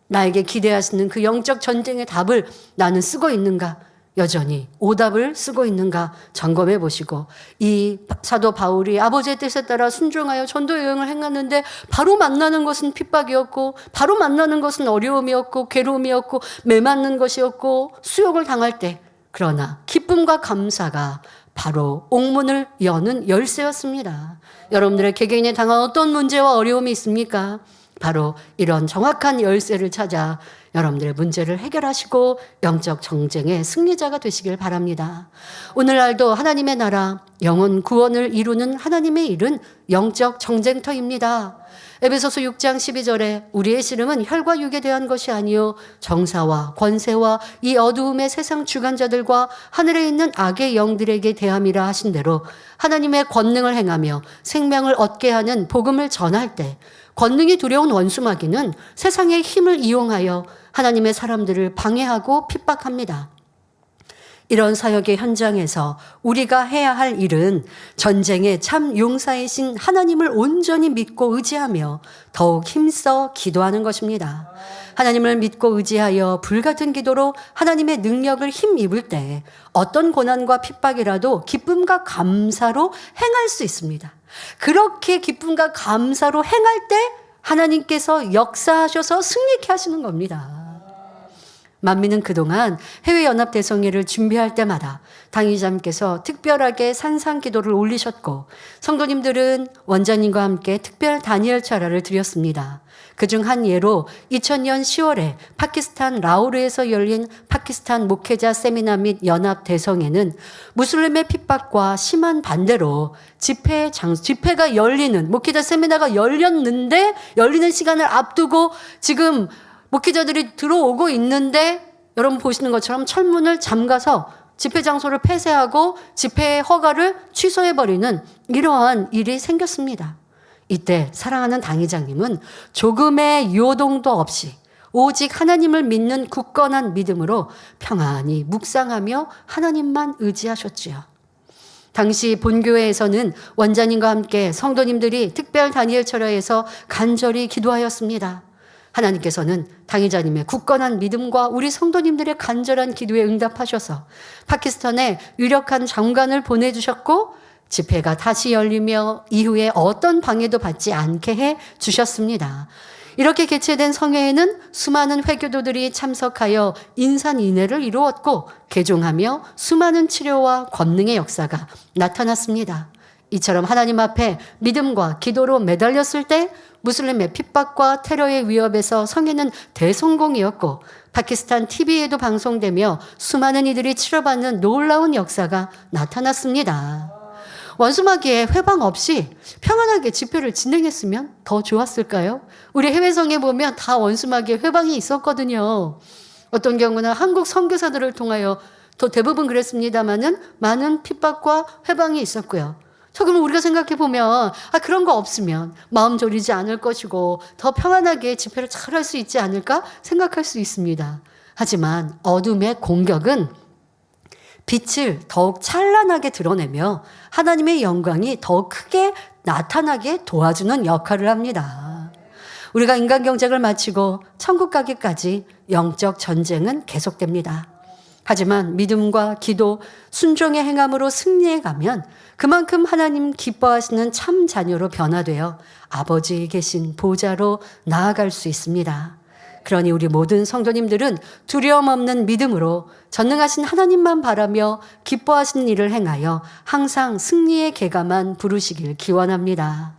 나에게 기대하시는 그 영적 전쟁의 답을 나는 쓰고 있는가? 여전히 오답을 쓰고 있는가 점검해 보시고, 이 사도 바울이 아버지의 뜻에 따라 순종하여 전도 여행을 행했는데 바로 만나는 것은 핍박이었고, 바로 만나는 것은 어려움이었고, 괴로움이었고, 매맞는 것이었고, 수욕을 당할 때, 그러나 기쁨과 감사가 바로 옥문을 여는 열쇠였습니다. 여러분들의 개개인에 당한 어떤 문제와 어려움이 있습니까? 바로 이런 정확한 열쇠를 찾아 여러분들의 문제를 해결하시고 영적 정쟁의 승리자가 되시길 바랍니다. 오늘날도 하나님의 나라, 영혼 구원을 이루는 하나님의 일은 영적 정쟁터입니다. 에베소서 6장 12절에 우리의 씨름은 혈과 육에 대한 것이 아니요 정사와 권세와 이 어두움의 세상 주관자들과 하늘에 있는 악의 영들에게 대함이라 하신 대로, 하나님의 권능을 행하며 생명을 얻게 하는 복음을 전할 때 권능이 두려운 원수마귀는 세상의 힘을 이용하여 하나님의 사람들을 방해하고 핍박합니다. 이런 사역의 현장에서 우리가 해야 할 일은 전쟁의 참 용사이신 하나님을 온전히 믿고 의지하며 더욱 힘써 기도하는 것입니다. 하나님을 믿고 의지하여 불같은 기도로 하나님의 능력을 힘입을 때 어떤 고난과 핍박이라도 기쁨과 감사로 행할 수 있습니다. 그렇게 기쁨과 감사로 행할 때 하나님께서 역사하셔서 승리케 하시는 겁니다. 만민은 그동안 해외연합대성회를 준비할 때마다 당의자님께서 특별하게 산상기도를 올리셨고, 성도님들은 원장님과 함께 특별 다니엘 철야를 드렸습니다. 그중 한 예로 2000년 10월에 파키스탄 라오르에서 열린 파키스탄 목회자 세미나 및 연합대성회는 무슬림의 핍박과 심한 반대로 집회가 열리는, 목회자 세미나가 열렸는데 열리는 시간을 앞두고 지금 목회자들이 들어오고 있는데 여러분 보시는 것처럼 철문을 잠가서 집회 장소를 폐쇄하고 집회 허가를 취소해버리는 이러한 일이 생겼습니다. 이때 사랑하는 당의장님은 조금의 요동도 없이 오직 하나님을 믿는 굳건한 믿음으로 평안히 묵상하며 하나님만 의지하셨지요. 당시 본교회에서는 원장님과 함께 성도님들이 특별 다니엘 철야에서 간절히 기도하였습니다. 하나님께서는 당의자님의 굳건한 믿음과 우리 성도님들의 간절한 기도에 응답하셔서 파키스탄에 유력한 장관을 보내주셨고, 집회가 다시 열리며 이후에 어떤 방해도 받지 않게 해 주셨습니다. 이렇게 개최된 성회에는 수많은 회교도들이 참석하여 인산인해를 이루었고, 개종하며 수많은 치료와 권능의 역사가 나타났습니다. 이처럼 하나님 앞에 믿음과 기도로 매달렸을 때 무슬림의 핍박과 테러의 위협에서 성회는 대성공이었고, 파키스탄 TV에도 방송되며 수많은 이들이 치료받는 놀라운 역사가 나타났습니다. 원수마귀의 회방 없이 평안하게 집회를 진행했으면 더 좋았을까요? 우리 해외성에 보면 다 원수마귀의 회방이 있었거든요. 어떤 경우는 한국 선교사들을 통하여 또 대부분 그랬습니다마는 많은 핍박과 회방이 있었고요. 그러면 우리가 생각해 보면 그런 거 없으면 마음 졸이지 않을 것이고 더 평안하게 집회를 잘 할 수 있지 않을까 생각할 수 있습니다. 하지만 어둠의 공격은 빛을 더욱 찬란하게 드러내며 하나님의 영광이 더 크게 나타나게 도와주는 역할을 합니다. 우리가 인간 경쟁을 마치고 천국 가기까지 영적 전쟁은 계속됩니다. 하지만 믿음과 기도, 순종의 행함으로 승리해 가면 그만큼 하나님 기뻐하시는 참 자녀로 변화되어 아버지 계신 보좌로 나아갈 수 있습니다. 그러니 우리 모든 성도님들은 두려움 없는 믿음으로 전능하신 하나님만 바라며 기뻐하시는 일을 행하여 항상 승리의 계가만 부르시길 기원합니다.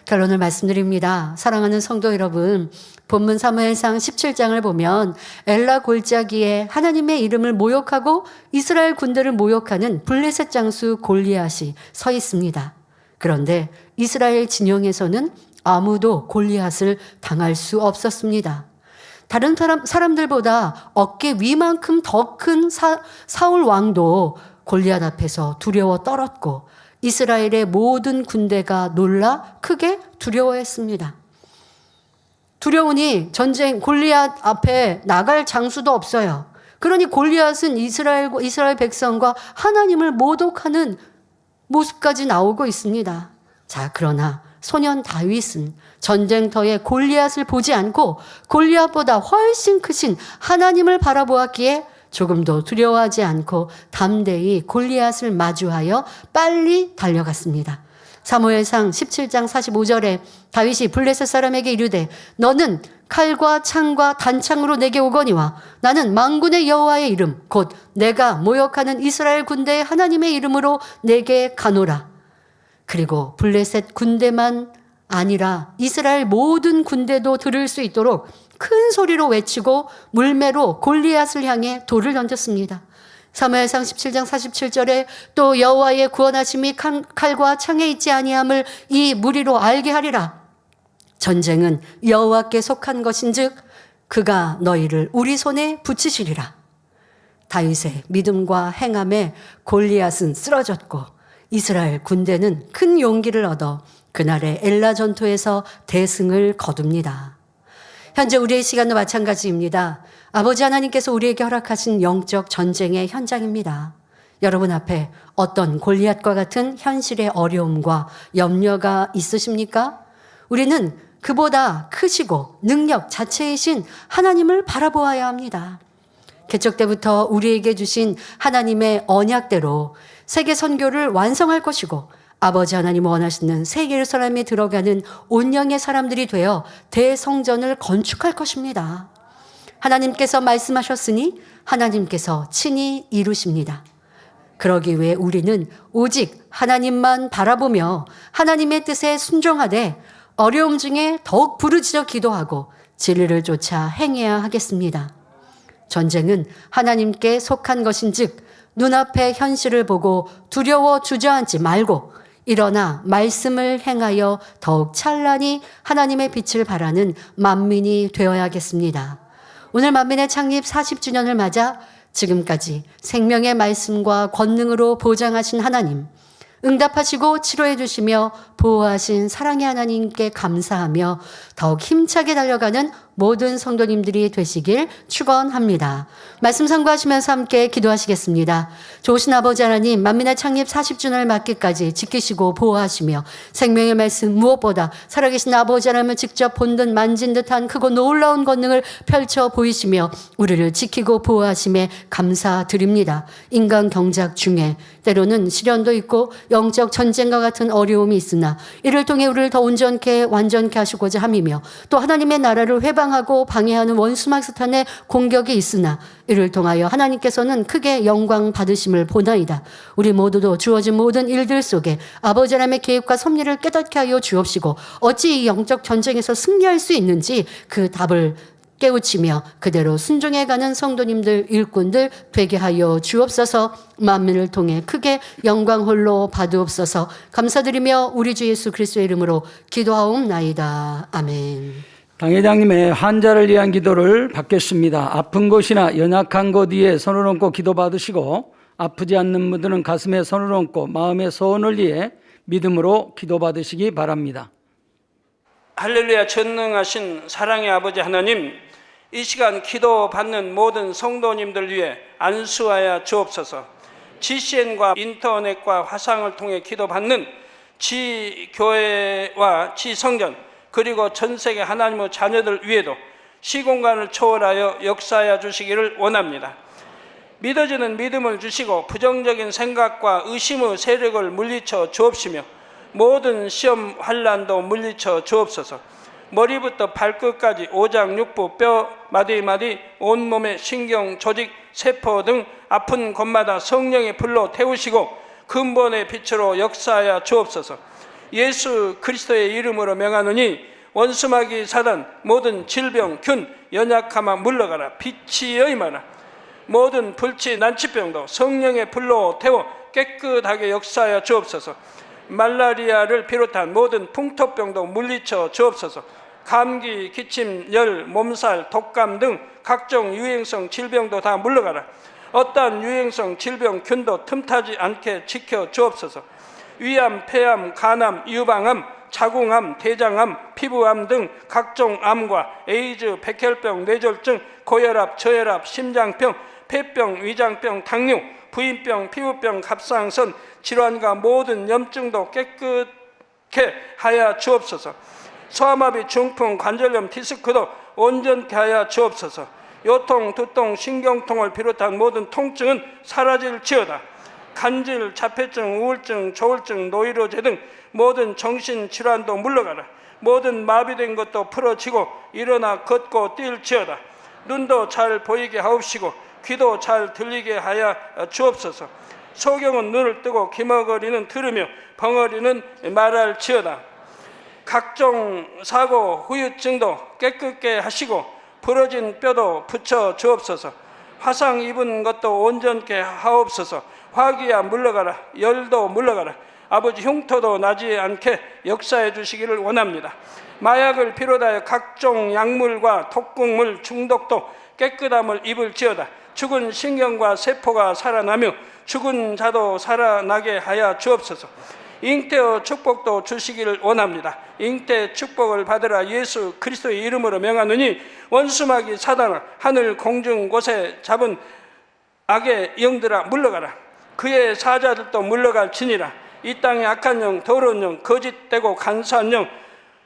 결론을 말씀드립니다. 사랑하는 성도 여러분, 본문 사무엘상 17장을 보면 엘라 골짜기에 하나님의 이름을 모욕하고 이스라엘 군대를 모욕하는 블레셋 장수 골리앗이 서 있습니다. 그런데 이스라엘 진영에서는 아무도 골리앗을 당할 수 없었습니다. 다른 사람들보다 어깨 위만큼 더 큰 사울 왕도 골리앗 앞에서 두려워 떨었고 이스라엘의 모든 군대가 놀라 크게 두려워했습니다. 두려우니 전쟁 골리앗 앞에 나갈 장수도 없어요. 그러니 골리앗은 이스라엘 백성과 하나님을 모독하는 모습까지 나오고 있습니다. 자, 그러나 소년 다윗은 전쟁터에 골리앗을 보지 않고 골리앗보다 훨씬 크신 하나님을 바라보았기에 조금도 두려워하지 않고 담대히 골리앗을 마주하여 빨리 달려갔습니다. 사무엘상 17장 45절에 다윗이 블레셋 사람에게 이르되 너는 칼과 창과 단창으로 내게 오거니와 나는 만군의 여호와의 이름 곧 내가 모욕하는 이스라엘 군대의 하나님의 이름으로 내게 가노라. 그리고 블레셋 군대만 아니라 이스라엘 모든 군대도 들을 수 있도록 큰 소리로 외치고 물매로 골리앗을 향해 돌을 던졌습니다. 사무엘상 17장 47절에 또 여호와의 구원하심이 칼과 창에 있지 아니함을 이 무리로 알게 하리라. 전쟁은 여호와께 속한 것인즉 그가 너희를 우리 손에 붙이시리라. 다윗의 믿음과 행함에 골리앗은 쓰러졌고 이스라엘 군대는 큰 용기를 얻어 그날의 엘라 전투에서 대승을 거둡니다. 현재 우리의 시간도 마찬가지입니다. 아버지 하나님께서 우리에게 허락하신 영적 전쟁의 현장입니다. 여러분 앞에 어떤 골리앗과 같은 현실의 어려움과 염려가 있으십니까? 우리는 그보다 크시고 능력 자체이신 하나님을 바라보아야 합니다. 개척 때부터 우리에게 주신 하나님의 언약대로 세계 선교를 완성할 것이고 아버지 하나님 원하시는 새 예루살렘에 들어가는 온영의 사람들이 되어 대성전을 건축할 것입니다. 하나님께서 말씀하셨으니 하나님께서 친히 이루십니다. 그러기 위해 우리는 오직 하나님만 바라보며 하나님의 뜻에 순종하되 어려움 중에 더욱 부르짖어 기도하고 진리를 쫓아 행해야 하겠습니다. 전쟁은 하나님께 속한 것인즉 눈앞의 현실을 보고 두려워 주저앉지 말고 일어나 말씀을 행하여 더욱 찬란히 하나님의 빛을 발하는 만민이 되어야겠습니다. 오늘 만민의 창립 40주년을 맞아 지금까지 생명의 말씀과 권능으로 보장하신 하나님, 응답하시고 치료해 주시며 보호하신 사랑의 하나님께 감사하며 더욱 힘차게 달려가는 모든 성도님들이 되시길 축원합니다. 말씀 상고하시면서 함께 기도하시겠습니다. 좋으신 아버지 하나님, 만민의 창립 40주년을 맞기까지 지키시고 보호하시며 생명의 말씀 무엇보다 살아계신 아버지 하나님을 직접 본 듯 만진 듯한 크고 놀라운 권능을 펼쳐 보이시며 우리를 지키고 보호하심에 감사드립니다. 인간 경작 중에 때로는 시련도 있고 영적 전쟁과 같은 어려움이 있으나 이를 통해 우리를 더 온전케 완전케 하시고자 함이며 또 하나님의 나라를 회방하고 방해하는 원수막 사탄의 공격이 있으나 이를 통하여 하나님께서는 크게 영광 받으심을 보나이다. 우리 모두도 주어진 모든 일들 속에 아버지 하나님의 계획과 섭리를 깨닫게 하여 주옵시고 어찌 이 영적 전쟁에서 승리할 수 있는지 그 답을 깨우치며 그대로 순종해가는 성도님들 일꾼들 되게 하여 주옵소서. 만민을 통해 크게 영광 홀로 받으옵소서. 감사드리며 우리 주 예수 그리스도의 이름으로 기도하옵나이다. 아멘. 당회장님의 환자를 위한 기도를 받겠습니다. 아픈 곳이나 연약한 곳 위에 손을 얹고 기도 받으시고 아프지 않는 분들은 가슴에 손을 얹고 마음의 소원을 위해 믿음으로 기도 받으시기 바랍니다. 할렐루야. 전능하신 사랑의 아버지 하나님, 이 시간 기도 받는 모든 성도님들 위해 안수하여 주옵소서. GCN과 인터넷과 화상을 통해 기도 받는 지교회와 지성전 그리고 전 세계 하나님의 자녀들 위에도 시공간을 초월하여 역사하여 주시기를 원합니다. 믿어지는 믿음을 주시고 부정적인 생각과 의심의 세력을 물리쳐 주옵시며 모든 시험 환난도 물리쳐 주옵소서. 머리부터 발끝까지 오장육부 뼈 마디마디 온몸의 신경 조직 세포 등 아픈 곳마다 성령의 불로 태우시고 근본의 빛으로 역사하여 주옵소서. 예수 그리스도의 이름으로 명하노니 원수마귀 사단 모든 질병 균 연약함아 물러가라. 빛이 임하라. 모든 불치 난치병도 성령의 불로 태워 깨끗하게 역사하여 주옵소서. 말라리아를 비롯한 모든 풍토병도 물리쳐 주옵소서. 감기, 기침, 열, 몸살, 독감 등 각종 유행성 질병도 다 물러가라. 어떠한 유행성 질병 균도 틈타지 않게 지켜 주옵소서. 위암, 폐암, 간암, 유방암, 자궁암, 대장암, 피부암 등 각종 암과 에이즈, 백혈병, 뇌졸중, 고혈압, 저혈압, 심장병, 폐병, 위장병, 당뇨, 부인병, 피부병, 갑상선 질환과 모든 염증도 깨끗게 하여 주옵소서. 소아마비, 중풍, 관절염, 디스크도 온전케 하여 주옵소서. 요통, 두통, 신경통을 비롯한 모든 통증은 사라질지어다. 간질, 자폐증, 우울증, 조울증, 노이로제 등 모든 정신질환도 물러가라. 모든 마비된 것도 풀어지고 일어나 걷고 뛸지어다. 눈도 잘 보이게 하옵시고 귀도 잘 들리게 하여 주옵소서. 소경은 눈을 뜨고 기머거리는 들으며 벙어리는 말할지어다. 각종 사고, 후유증도 깨끗게 하시고 부러진 뼈도 붙여 주옵소서. 화상 입은 것도 온전케 하옵소서. 화기야 물러가라. 열도 물러가라. 아버지 흉터도 나지 않게 역사해 주시기를 원합니다. 마약을 비롯하여 각종 약물과 독극물 중독도 깨끗함을 입을지어다. 죽은 신경과 세포가 살아나며 죽은 자도 살아나게 하여 주옵소서. 잉태의 축복도 주시기를 원합니다. 잉태 축복을 받으라. 예수 그리스도의 이름으로 명하노니 원수마귀 사단아, 하늘 공중 곳에 잡은 악의 영들아 물러가라. 그의 사자들도 물러갈지니라. 이 땅의 악한 영, 더러운 영, 거짓되고 간사한 영,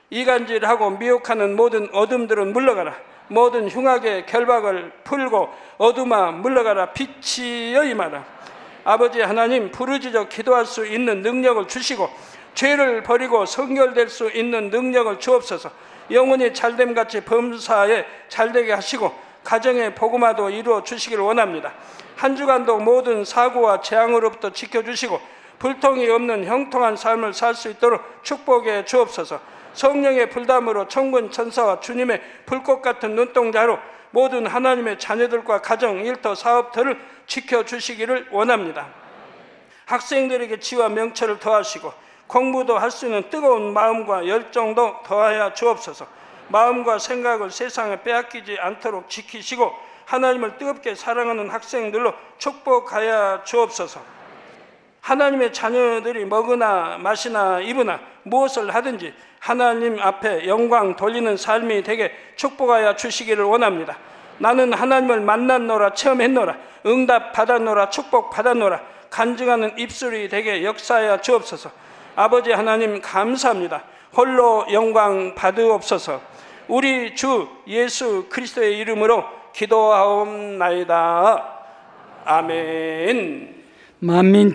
이간질하고 미혹하는 모든 어둠들은 물러가라. 모든 흉악의 결박을 풀고 어둠아 물러가라. 빛이여 임하라. 아버지 하나님, 부르짖어 기도할 수 있는 능력을 주시고 죄를 버리고 성결될 수 있는 능력을 주옵소서. 영혼이 잘됨같이 범사에 잘되게 하시고 가정의 복음화도 이루어 주시기를 원합니다. 한 주간도 모든 사고와 재앙으로부터 지켜주시고 불통이 없는 형통한 삶을 살 수 있도록 축복해 주옵소서. 성령의 불담으로 천군 천사와 주님의 불꽃 같은 눈동자로 모든 하나님의 자녀들과 가정, 일터, 사업터를 지켜주시기를 원합니다. 학생들에게 지와 명철을 더하시고 공부도 할 수 있는 뜨거운 마음과 열정도 더하여 주옵소서. 마음과 생각을 세상에 빼앗기지 않도록 지키시고 하나님을 뜨겁게 사랑하는 학생들로 축복하여 주옵소서. 하나님의 자녀들이 먹으나 마시나 입으나 무엇을 하든지 하나님 앞에 영광 돌리는 삶이 되게 축복하여 주시기를 원합니다. 나는 하나님을 만났노라, 체험했노라, 응답 받았노라, 축복 받았노라, 간증하는 입술이 되게 역사하여 주옵소서. 아버지 하나님 감사합니다. 홀로 영광 받으옵소서. 우리 주 예수 그리스도의 이름으로 기도하옵나이다. 아멘. 만민